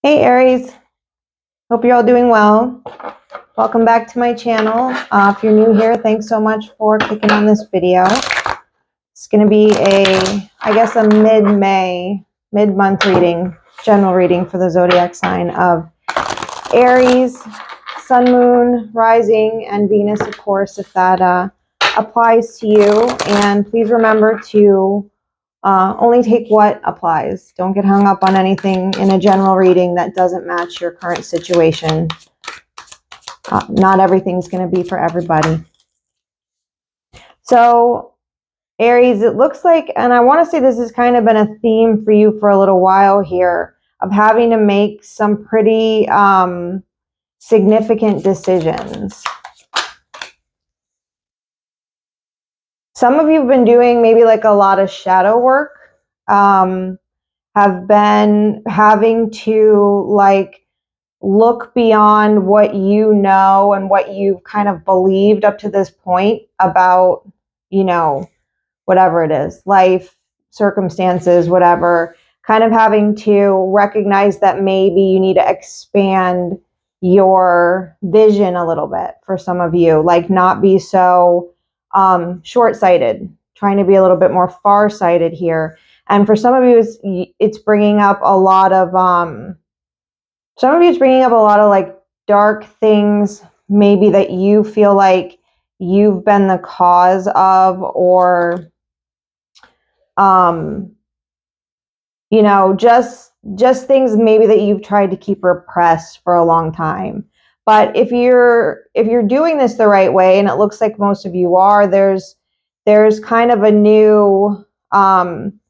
Hey Aries, hope you're all doing well. Welcome back to my channel. If you're new here, thanks so much for clicking on this video. It's going to be a mid-May, mid-month reading, general reading for the zodiac sign of Aries, Sun, Moon, Rising, and Venus, of course, if that applies to you. And please remember to only take what applies. Don't get hung up on anything in a general reading that doesn't match your current situation. Not everything's going to be for everybody. So, Aries, it looks like, and I want to say this has kind of been a theme for you for a little while here, of having to make some pretty significant decisions. Some of you have been doing maybe like a lot of shadow work, have been having to like look beyond what you know and what you've kind of believed up to this point about, whatever it is, life, circumstances, whatever, kind of having to recognize that maybe you need to expand your vision a little bit for some of you, like not be so short-sighted, trying to be a little bit more far-sighted here. And for some of you, it's bringing up a lot of, like dark things, maybe that you feel like you've been the cause of, or, just things maybe that you've tried to keep repressed for a long time. But if you're doing this the right way, and it looks like most of you are, there's kind of a new, some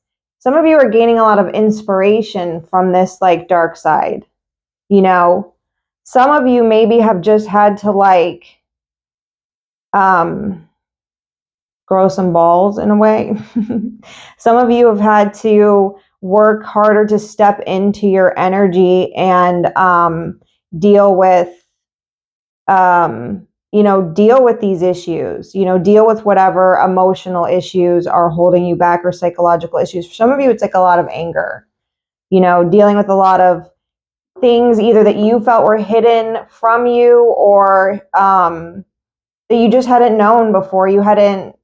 of you are gaining a lot of inspiration from this like dark side. Some of you maybe have just had to like grow some balls in a way. Some of you have had to work harder to step into your energy and deal with these issues, deal with whatever emotional issues are holding you back, or psychological issues. For some of you, it's like a lot of anger, dealing with a lot of things either that you felt were hidden from you, or that you just hadn't known before. You hadn't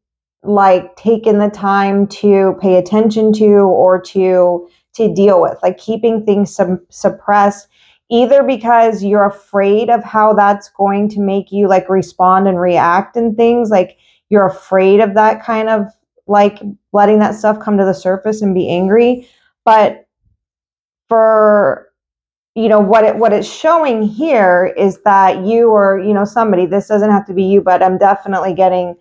like taken the time to pay attention to, or to deal with, like keeping things suppressed, either because you're afraid of how that's going to make you like respond and react and things, like you're afraid of that kind of like letting that stuff come to the surface and be angry. But for what it's showing here is that you, or somebody, this doesn't have to be you, but I'm definitely getting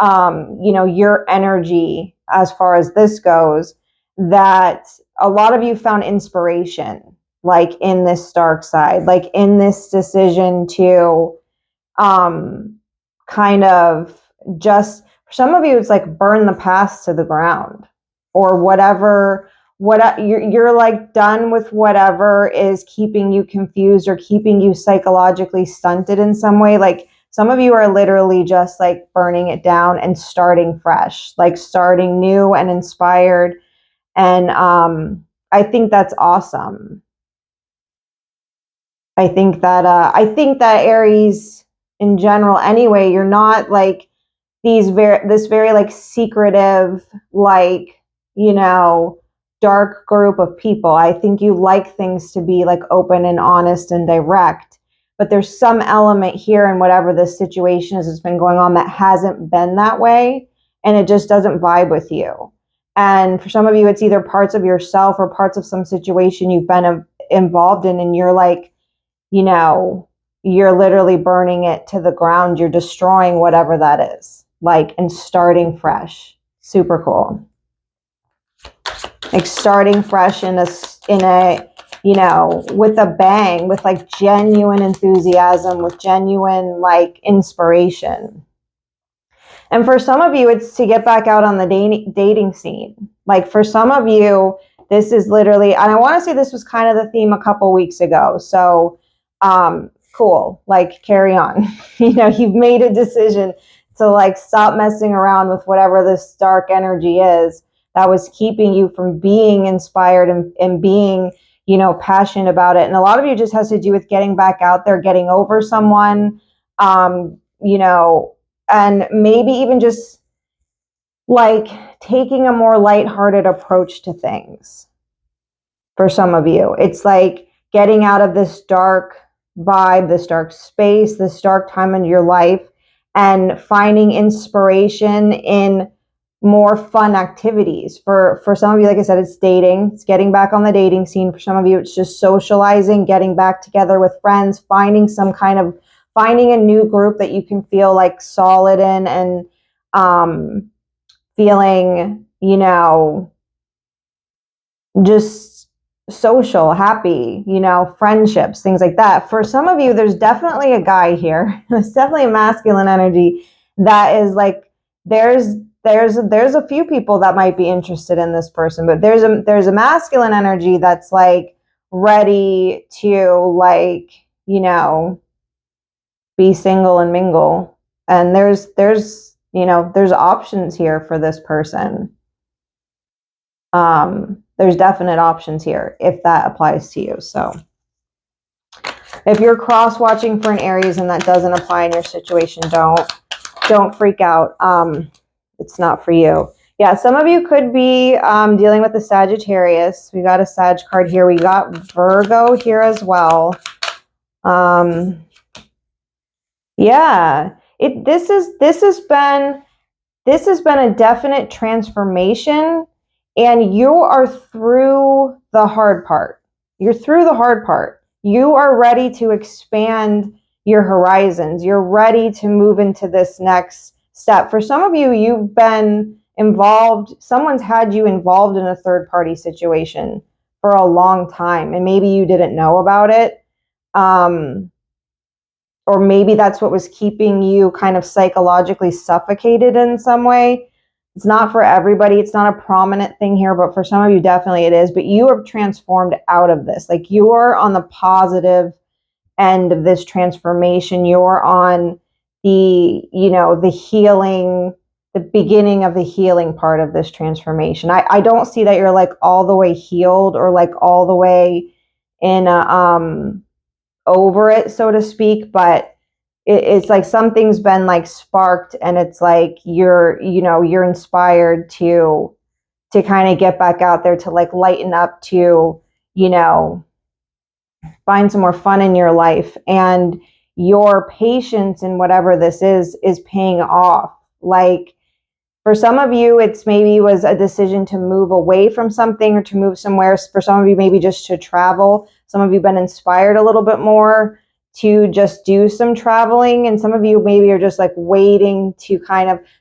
your energy as far as this goes, that a lot of you found inspiration like in this dark side, like in this decision to kind of just, for some of you it's like burn the past to the ground, or whatever, you're like done with whatever is keeping you confused or keeping you psychologically stunted in some way. Like some of you are literally just like burning it down and starting fresh, like starting new and inspired. And I think that's awesome. I think that Aries in general anyway, you're not like this very like secretive, like, dark group of people. I think you like things to be like open and honest and direct, but there's some element here in whatever this situation is that's been going on that hasn't been that way, and it just doesn't vibe with you. And for some of you, it's either parts of yourself or parts of some situation you've been involved in, and you're like, you're literally burning it to the ground. You're destroying whatever that is, like, and starting fresh. Super cool. Like starting fresh in a with a bang, with like genuine enthusiasm, with genuine like inspiration. And for some of you, it's to get back out on the dating scene. Like for some of you, this is literally, and I want to say this was kind of the theme a couple weeks ago. So cool, like carry on. You've made a decision to like stop messing around with whatever this dark energy is that was keeping you from being inspired and being, passionate about it. And a lot of you just has to do with getting back out there, getting over someone, and maybe even just like taking a more lighthearted approach to things. For some of you, it's like getting out of this dark vibe, this dark space, this dark time in your life, and finding inspiration in more fun activities. For some of you, like I said, it's dating. It's getting back on the dating scene. For some of you, it's just socializing, getting back together with friends, finding a new group that you can feel like solid in, and feeling, just social, happy, friendships, things like that. For some of you, there's definitely a guy here. There's definitely a masculine energy that is like, there's a few people that might be interested in this person, but there's a masculine energy that's like ready to like, be single and mingle. And there's options here for this person. There's definite options here if that applies to you. So if you're cross watching for an Aries and that doesn't apply in your situation, don't freak out. It's not for you. Yeah, some of you could be dealing with the Sagittarius. We got a Sag card here. We got Virgo here as well. Yeah, this has been a definite transformation, and you are through the hard part. You're through the hard part. You are ready to expand your horizons. You're ready to move into this next step. For some of you, you've been involved, someone's had you involved in a third-party situation for a long time, and maybe you didn't know about it. Or maybe that's what was keeping you kind of psychologically suffocated in some way. It's not for everybody. It's not a prominent thing here, but for some of you, definitely it is. But you are transformed out of this. Like, you are on the positive end of this transformation. You're on the healing, the beginning of the healing part of this transformation. I don't see that you're like all the way healed or like all the way in over it, so to speak, but it's like something's been like sparked, and it's like you're inspired to kind of get back out there, to like lighten up, to find some more fun in your life, and your patience in whatever this is paying off. Like, for some of you, it's maybe was a decision to move away from something or to move somewhere. For some of you, maybe just to travel. Some of you have been inspired a little bit more to just do some traveling. And some of you maybe are just like waiting to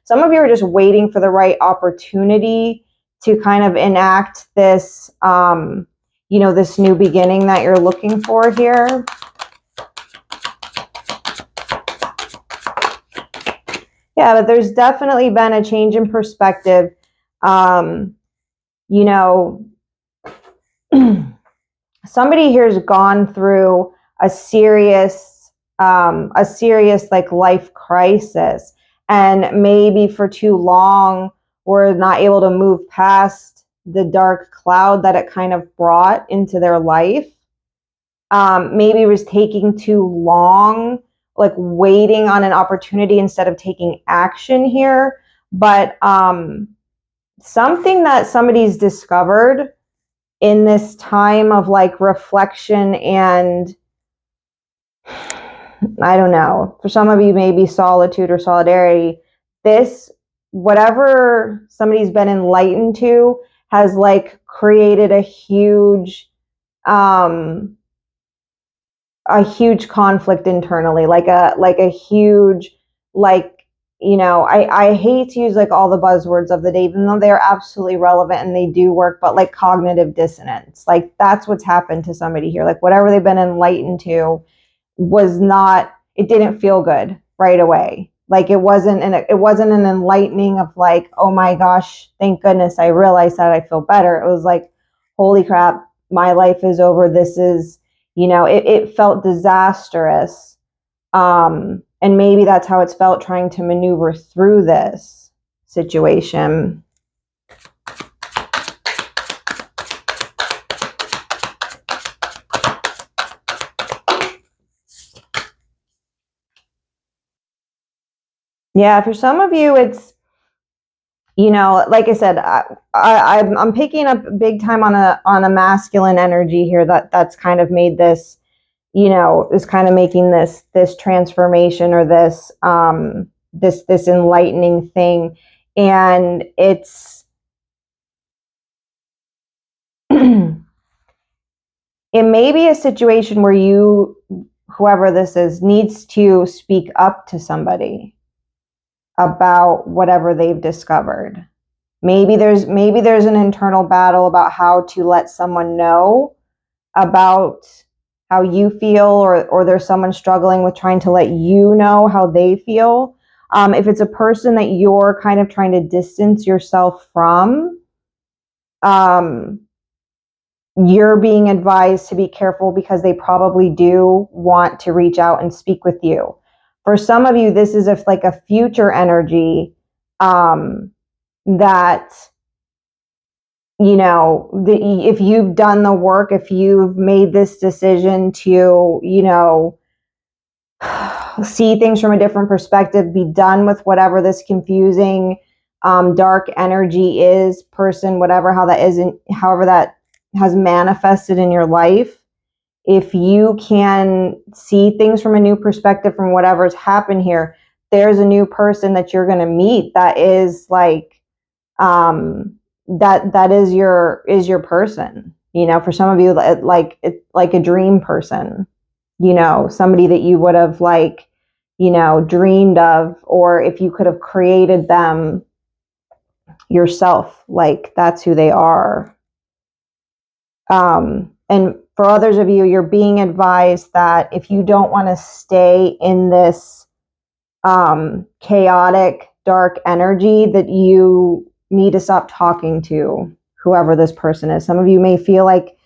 some of you are just waiting for the right opportunity to kind of enact this, this new beginning that you're looking for here. Yeah, but there's definitely been a change in perspective. Somebody here has gone through a serious like life crisis, and maybe for too long were not able to move past the dark cloud that it kind of brought into their life. Maybe it was taking too long, like waiting on an opportunity instead of taking action here. But something that somebody's discovered in this time of like reflection, and I don't know, for some of you maybe solitude or solidarity, this, whatever somebody's been enlightened to, has like created a huge conflict internally, like a huge, like, I hate to use like all the buzzwords of the day, even though they're absolutely relevant and they do work, but like cognitive dissonance, like that's what's happened to somebody here. Like, whatever they've been enlightened to it didn't feel good right away. Like, it wasn't an enlightening of like, oh my gosh, thank goodness I realized that, I feel better. It was like, holy crap, my life is over. This is, it felt disastrous. And maybe that's how it's felt trying to maneuver through this situation. Yeah, for some of you, it's, like I said, I'm picking up big time on a masculine energy here that's kind of made this, is kind of making this transformation, or this enlightening thing, and it's it may be a situation where whoever this is, needs to speak up to somebody about whatever they've discovered. Maybe there's an internal battle about how to let someone know about how you feel, or there's someone struggling with trying to let you know how they feel. If it's a person that you're kind of trying to distance yourself from, um, you're being advised to be careful, because they probably do want to reach out and speak with you. For some of you, this is like a future energy, that, if you've done the work, if you've made this decision to, see things from a different perspective, be done with whatever this confusing, dark energy is, person, whatever, however that has manifested in your life. If you can see things from a new perspective, from whatever's happened here, there's a new person that you're going to meet that is like, that is your person. For some of you, it's like a dream person, somebody that you would have dreamed of, or if you could have created them yourself, like that's who they are. And for others of you, you're being advised that if you don't want to stay in this chaotic, dark energy, that you need to stop talking to whoever this person is. Some of you may feel like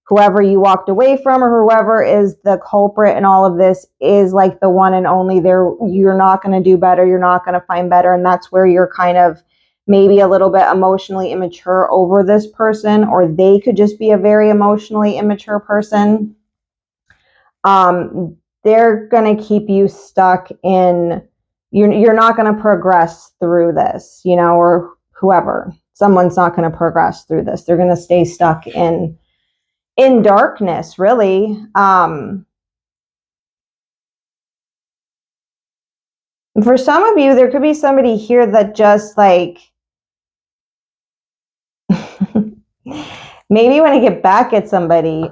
whoever you walked away from, or whoever is the culprit in all of this, is like the one and only. You're not going to do better. You're not going to find better. And that's where you're kind of maybe a little bit emotionally immature over this person, or they could just be a very emotionally immature person. They're going to keep you stuck in, you're not going to progress through this, or whoever, someone's not going to progress through this. They're going to stay stuck in darkness, really. For some of you, there could be somebody here that just like, maybe you want to get back at somebody,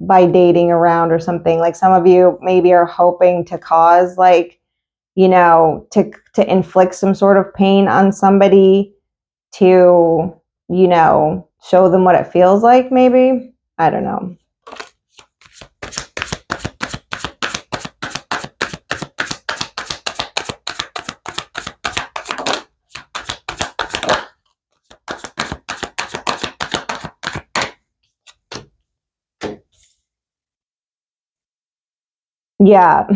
by dating around or something. Like some of you maybe are hoping to cause, like, to inflict some sort of pain on somebody, to, show them what it feels like, maybe. I don't know. Yeah.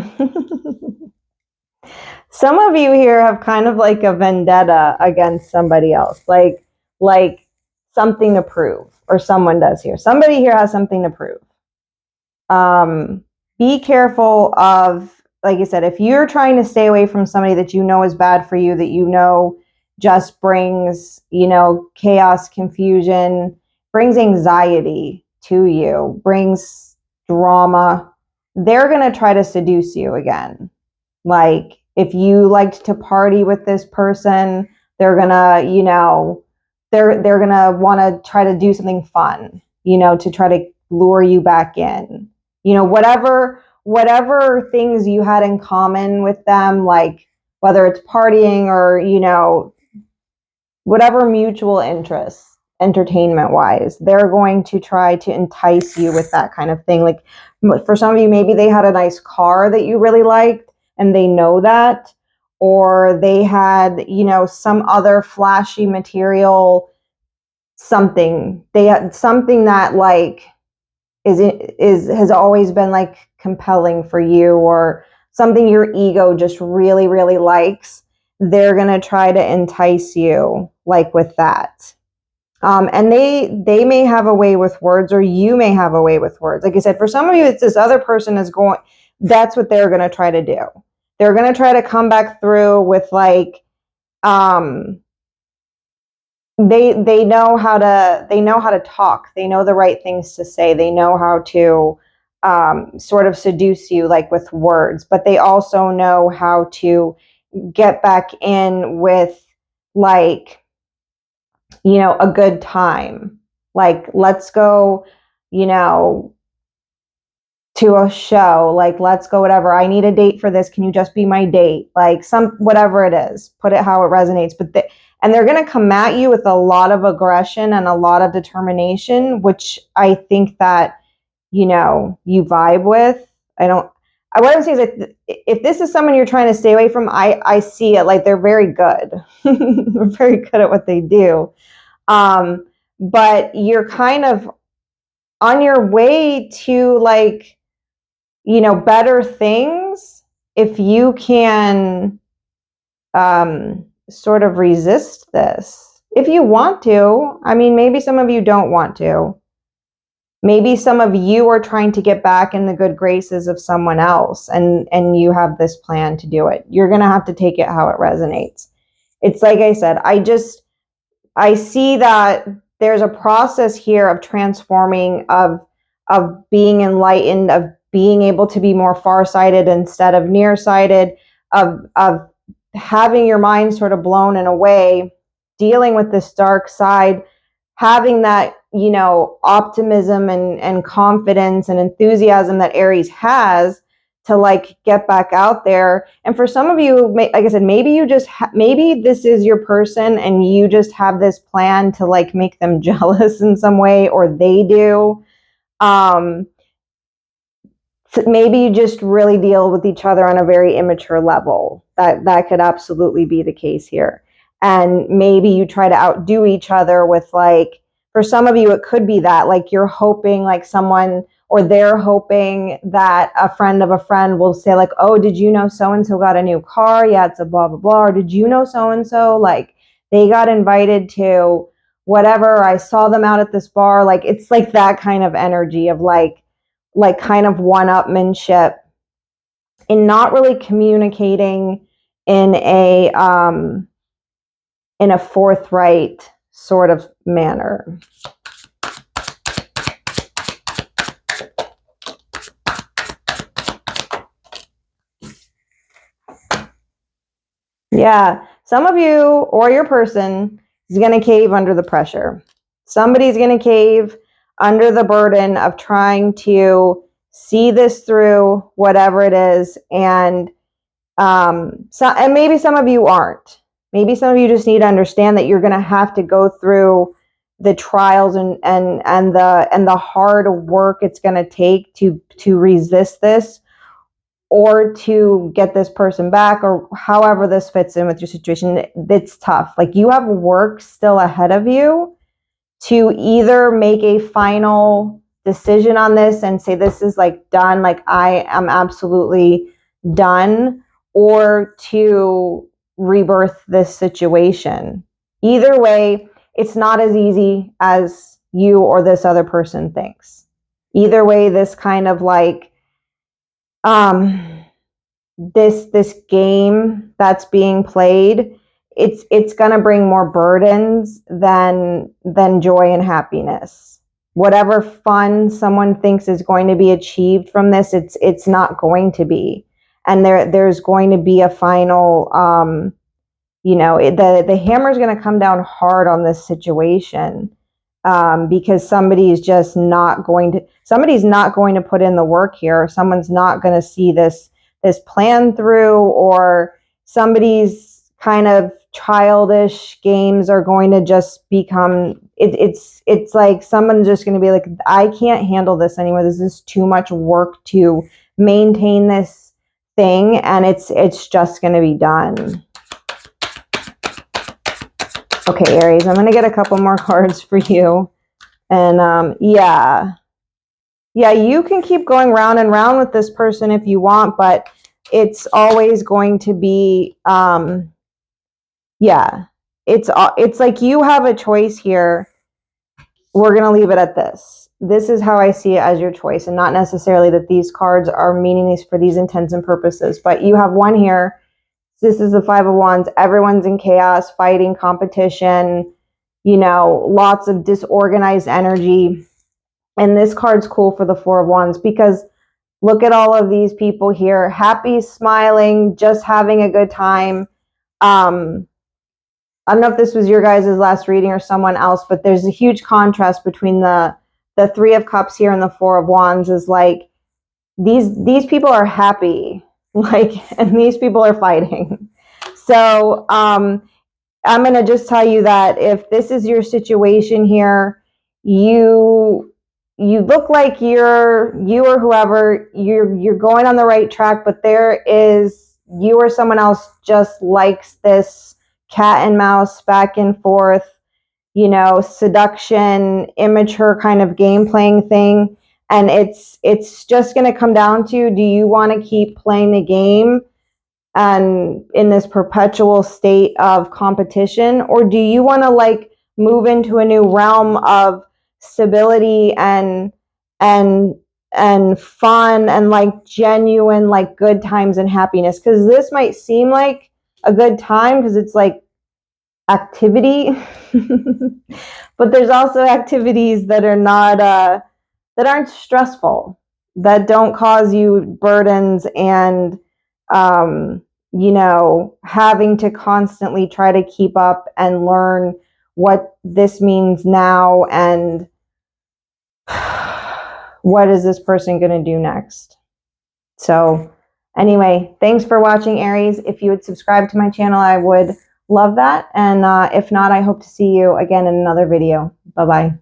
Some of you here have kind of like a vendetta against somebody else, like something to prove, or someone does here. Somebody here has something to prove. Be careful of, like I said, if you're trying to stay away from somebody that you know is bad for you, that just brings, chaos, confusion, brings anxiety to you, brings drama, they're going to try to seduce you again. Like, if you liked to party with this person, they're gonna, they're gonna want to try to do something fun, to try to lure you back in. Whatever things you had in common with them, like whether it's partying, or, whatever mutual interests, entertainment wise, they're going to try to entice you with that kind of thing. Like, for some of you, maybe they had a nice car that you really liked, and they know that, or they had, some other flashy material, something. They had something that, like, has always been like compelling for you, or something your ego just really, really likes. They're going to try to entice you, like, with that. And they may have a way with words, or you may have a way with words. Like I said, for some of you, it's this other person is going, that's what they're going to try to do. They're going to try to come back through with like, they know how to talk. They know the right things to say. They know how to sort of seduce you, like with words, but they also know how to get back in with like, a good time. Like, let's go, to a show, like, let's go, whatever. I need a date for this. Can you just be my date? Like, whatever it is, put it how it resonates. And they're going to come at you with a lot of aggression and a lot of determination, which I think that, you vibe with. What I'm saying is that if this is someone you're trying to stay away from, I see it like they're very good. They're very good at what they do. But you're kind of on your way to like, better things if you can sort of resist this. If you want to, I mean, maybe some of you don't want to. Maybe some of you are trying to get back in the good graces of someone else, and you have this plan to do it. You're going to have to take it how it resonates. It's like I said, I see that there's a process here of transforming, of being enlightened, of being able to be more farsighted instead of nearsighted, of having your mind sort of blown in a way, dealing with this dark side, having that, optimism and confidence and enthusiasm that Aries has to like get back out there. And for some of you, like I said, maybe you just maybe this is your person and you just have this plan to like make them jealous in some way, or they do. So maybe you just really deal with each other on a very immature level. That could absolutely be the case here. And maybe you try to outdo each other with like, for some of you, it could be that like you're hoping like someone, or they're hoping that a friend of a friend will say like, oh, did you know so-and-so got a new car? Yeah, it's a blah, blah, blah. Or did you know so-and-so? Like they got invited to whatever. I saw them out at this bar. Like it's like that kind of energy of like kind of one-upmanship and not really communicating in a forthright sort of manner. Yeah, some of you or your person is going to cave under the pressure. Somebody's going to cave under the burden of trying to see this through, whatever it is, and and maybe some of you aren't. Maybe some of you just need to understand that you're going to have to go through the trials and the hard work it's going to take to resist this, or to get this person back, or however this fits in with your situation. It's tough. Like you have work still ahead of you to either make a final decision on this and say this is like done, like I am absolutely done, or to rebirth this situation. Either way, it's not as easy as you or this other person thinks. Either way, this kind of like this game that's being played, it's going to bring more burdens than joy and happiness. Whatever fun someone thinks is going to be achieved from this, it's not going to be. And there's going to be a final the hammer is going to come down hard on this situation, because somebody's not going to put in the work here. Someone's not going to see this plan through, or somebody's kind of childish games are going to just become, it's like someone's just going to be like, I can't handle this anymore. This is too much work to maintain this thing, and it's just going to be done. Okay, Aries, I'm going to get a couple more cards for you. And yeah, you can keep going round and round with this person if you want, but it's always going to be, it's like you have a choice here. We're going to leave it at this. this is how I see it as your choice, and not necessarily that these cards are meaning these for these intents and purposes. But you have one here. This is the Five of Wands. Everyone's in chaos, fighting, competition, you know, lots of disorganized energy. And this card's cool for the Four of Wands because look at all of these people here, happy, smiling, just having a good time. I don't know if this was your guys' last reading or someone else, but there's a huge contrast between the Three of Cups here and the Four of Wands. Is like these people are happy, like, and these people are fighting. So I'm gonna just tell you that if this is your situation here, you look like you or whoever you're going on the right track, but there is you or someone else just likes this cat and mouse back and forth, you know, seduction, immature kind of game playing thing. And it's just going to come down to, do you want to keep playing the game and in this perpetual state of competition, or do you want to like move into a new realm of stability and and fun and like genuine like good times and happiness? Because this might seem like a good time because it's like activity but there's also activities that are not that aren't stressful, that don't cause you burdens and you know, having to constantly try to keep up and learn what this means now and what is this person going to do next. So anyway, thanks for watching, Aries. If you would subscribe to my channel, I would love that. And if not, I hope to see you again in another video. Bye-bye.